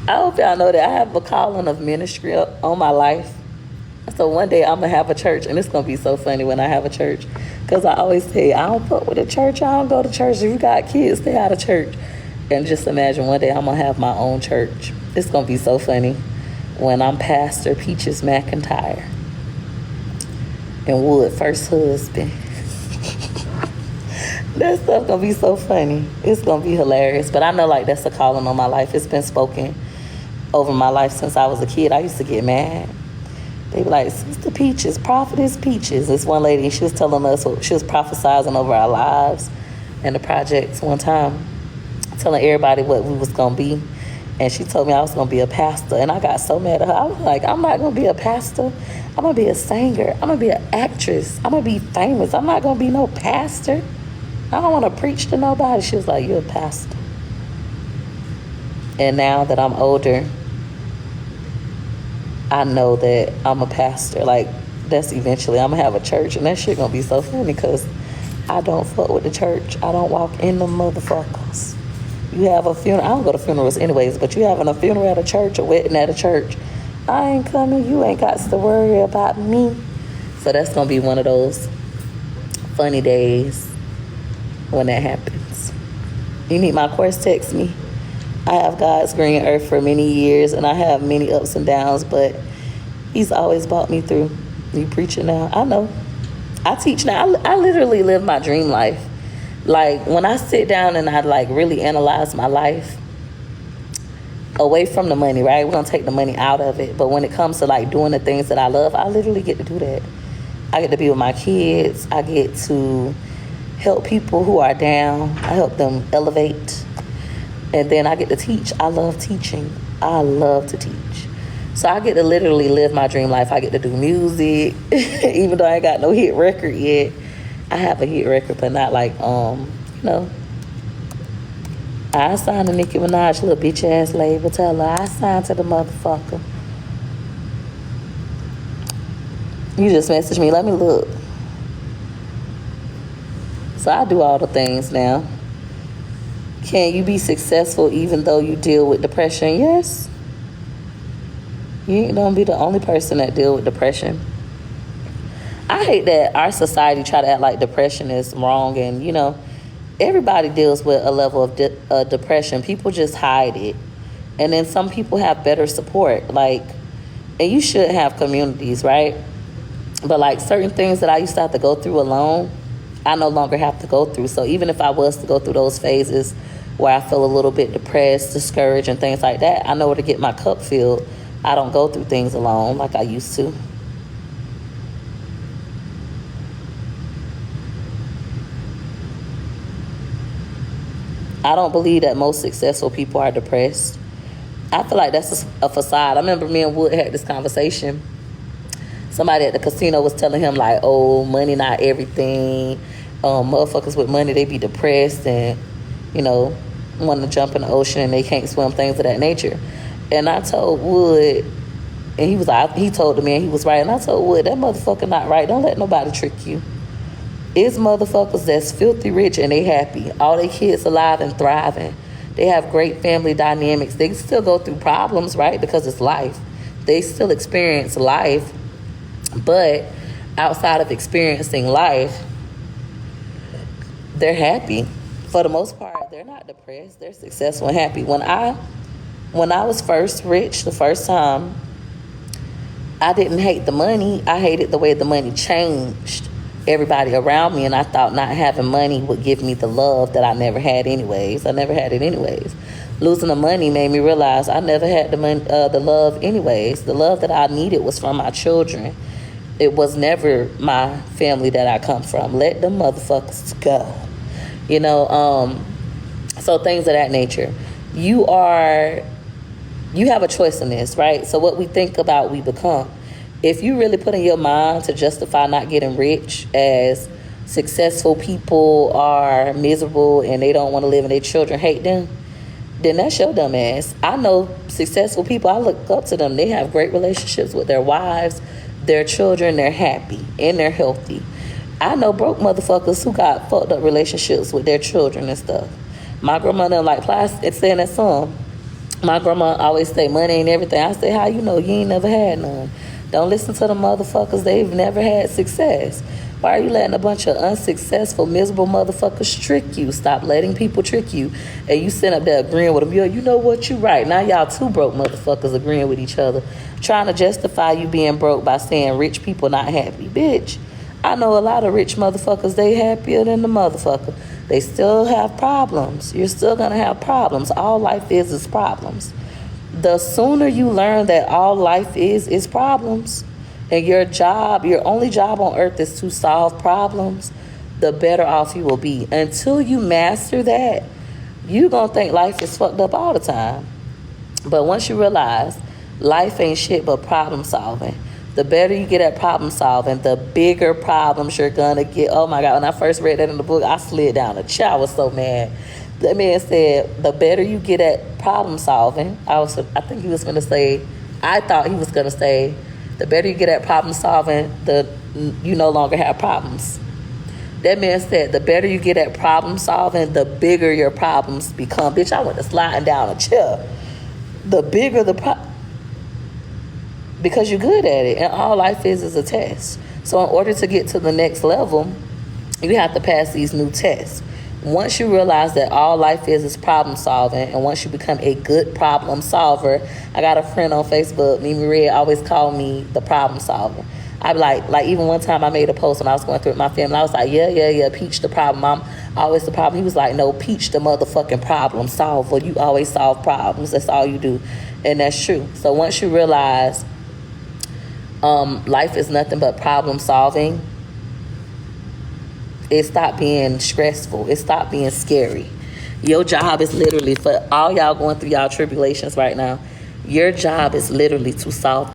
I hope y'all know that I have a calling of ministry on my life. So one day I'm gonna have a church, and it's gonna be so funny when I have a church, because I always say I don't fuck with the church. I don't go to church. If you got kids, stay out of church. And just imagine one day I'm gonna have my own church. It's gonna be so funny when I'm Pastor Peaches McIntyre and Wood first husband. That stuff gonna be so funny. It's gonna be hilarious. But I know like that's a calling on my life. It's been spoken over my life since I was a kid. I used to get mad. They be like, Sister Peaches, Prophetess Peaches. This one lady, she was telling us, she was prophesizing over our lives and the projects one time, telling everybody what we was gonna be. And she told me I was gonna be a pastor. And I got so mad at her. I was like, I'm not gonna be a pastor. I'm gonna be a singer. I'm gonna be an actress. I'm gonna be famous. I'm not gonna be no pastor. I don't wanna preach to nobody. She was like, you're a pastor. And now that I'm older, I know that I'm a pastor. Like, that's eventually, I'm gonna have a church, and that shit gonna be so funny because I don't fuck with the church. I don't walk in the motherfuckers. You have a funeral, I don't go to funerals anyways, but you having a funeral at a church, a wedding at a church, I ain't coming, you ain't got to worry about me. So that's gonna be one of those funny days when that happens. You need my course, text me. I have God's green earth for many years, and I have many ups and downs, but he's always brought me through. You preaching now? I know. I teach now. I literally live my dream life. Like, when I sit down and I, like, really analyze my life, away from the money, right? We're going to take the money out of it. But when it comes to, like, doing the things that I love, I literally get to do that. I get to be with my kids. I get to help people who are down. I help them elevate. And then I get to teach. I love teaching. I love to teach. So I get to literally live my dream life. I get to do music, even though I ain't got no hit record yet. I have a hit record, but not like, you know. I signed to Nicki Minaj, little bitch ass label. Tell her I signed to the motherfucker. You just messaged me. Let me look. So I do all the things now. Can you be successful even though you deal with depression? Yes. You ain't gonna be the only person that deal with depression. I hate that our society try to act like depression is wrong, and you know, everybody deals with a level of depression. People just hide it, and then some people have better support. Like, and you should have communities, right? But like certain things that I used to have to go through alone, I no longer have to go through. So even if I was to go through those phases where I feel a little bit depressed, discouraged, and things like that, I know where to get my cup filled. I don't go through things alone like I used to. I don't believe that most successful people are depressed. I feel like that's a facade. I remember me and Wood had this conversation. Somebody at the casino was telling him like, oh, money not everything. Motherfuckers with money, they be depressed and, you know, want to jump in the ocean and they can't swim, things of that nature. And I told Wood, and he was like, he told the man he was right. And I told Wood, that motherfucker not right. Don't let nobody trick you. It's motherfuckers that's filthy rich and they happy. All their kids alive and thriving. They have great family dynamics. They still go through problems, right? Because it's life. They still experience life. But outside of experiencing life, they're happy. For the most part, they're not depressed. They're successful and happy. When I was first rich the first time, I didn't hate the money. I hated the way the money changed everybody around me, and I thought not having money would give me the love that I never had anyways. I never had it anyways. Losing the money made me realize I never had the love anyways. The love that I needed was from my children. It was never my family that I come from. Let them motherfuckers go. You know, so things of that nature. You have a choice in this, right? So what we think about, we become. If you really put in your mind to justify not getting rich as successful people are miserable and they don't want to live and their children hate them, then that's your dumb ass. I know successful people, I look up to them. They have great relationships with their wives, their children, they're happy and they're healthy. I know broke motherfuckers who got fucked up relationships with their children and stuff. My grandmother, like Plastic, saying that song, My grandma always say money ain't everything. I say, how you know you ain't never had none? Don't listen to the motherfuckers. They've never had success. Why are you letting a bunch of unsuccessful, miserable motherfuckers trick you? Stop letting people trick you. And you sit up there agreeing with them. Yo, you know what? You right. Now y'all two broke motherfuckers agreeing with each other. Trying to justify you being broke by saying rich people not happy. Bitch, I know a lot of rich motherfuckers. They happier than the motherfucker. They still have problems. You're still going to have problems. All life is problems. The sooner you learn that all life is problems, and your job, your only job on earth is to solve problems, the better off you will be. Until you master that, you're going to think life is fucked up all the time. But once you realize life ain't shit but problem solving, the better you get at problem solving, the bigger problems you're gonna get. Oh my God, when I first read that in the book, I slid down a chair. I was so mad. That man said, the better you get at problem solving, I think he was gonna say, I thought he was gonna say, the better you get at problem solving, you no longer have problems. That man said, the better you get at problem solving, the bigger your problems become. Bitch, I went to sliding down a chair. The bigger the problem, because you're good at it, and all life is a test. So in order to get to the next level, you have to pass these new tests. Once you realize that all life is problem solving, and once you become a good problem solver, I got a friend on Facebook, Mimi Red, always call me the problem solver. I be like even one time I made a post when I was going through with my family. I was like, yeah, Peach the problem. I'm always the problem. He was like, no, Peach the motherfucking problem solver. You always solve problems. That's all you do. And that's true. So once you realize life is nothing but problem solving, it stopped being stressful. It stopped being scary. Your job is literally, for all y'all going through y'all tribulations right now, your job is literally to solve